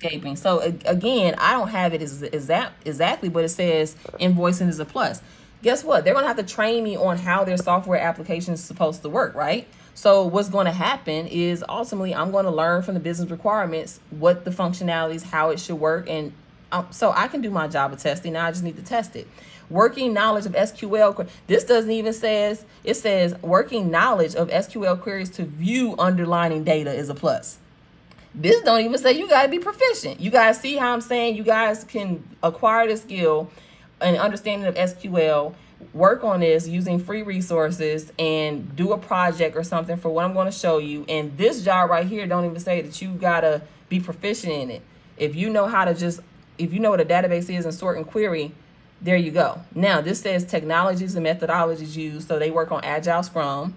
landscaping. So again, I don't have it as exactly, but it says invoicing is a plus. Guess what? They're gonna have to train me on how their software application is supposed to work, right? So what's going to happen is ultimately I'm going to learn from the business requirements what the functionalities, how it should work, and so I can do my job of testing. Now I just need to test it. Working knowledge of SQL. This doesn't even says, it says working knowledge of SQL queries to view underlining data is a plus. This don't even say you got to be proficient. You guys see how I'm saying you guys can acquire the skill and understanding of SQL, work on this using free resources, and do a project or something for what I'm going to show you. And this job right here don't even say that you got to be proficient in it. If you know how to just, if you know what a database is and sort and query, there you go. Now this says technologies and methodologies used. So they work on Agile, Scrum,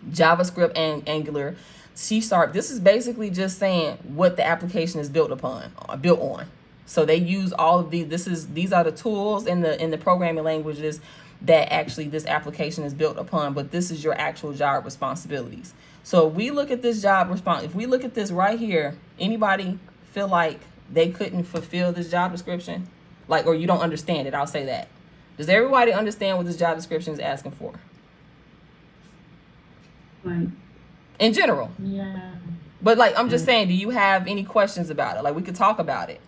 JavaScript, and Angular, C#. This is basically just saying what the application is built upon, built on. So they use all of these. These are the tools in the programming languages that actually this application is built upon. But this is your actual job responsibilities. So if we look at this if we look at this right here, anybody feel like they couldn't fulfill this job description? Like, or you don't understand it? I'll say that. Does everybody understand what this job description is asking for? Right. In general. Yeah. But like, I'm just saying, do you have any questions about it? Like, we could talk about it.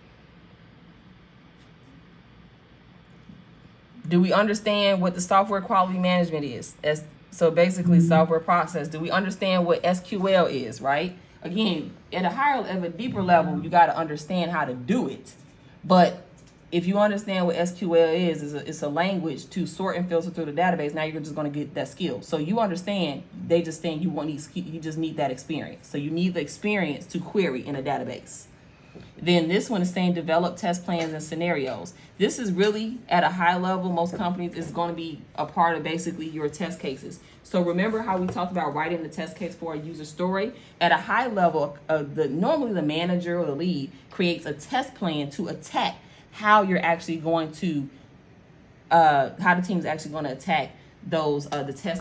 Do we understand what the software quality management is? So basically software process. Do we understand what SQL is, right? Again, at a deeper level, you got to understand how to do it. But if you understand what SQL is it's a language to sort and filter through the database. Now you're just going to get that skill. So you understand, they just saying you just need that experience. So you need the experience to query in a database. Then this one is saying develop test plans and scenarios. This is really at a high level. Most companies is going to be a part of basically your test cases. So remember how we talked about writing the test case for a user story? At a high level, normally the manager or the lead creates a test plan to attack how you're actually going to, how the team is actually going to attack those, the test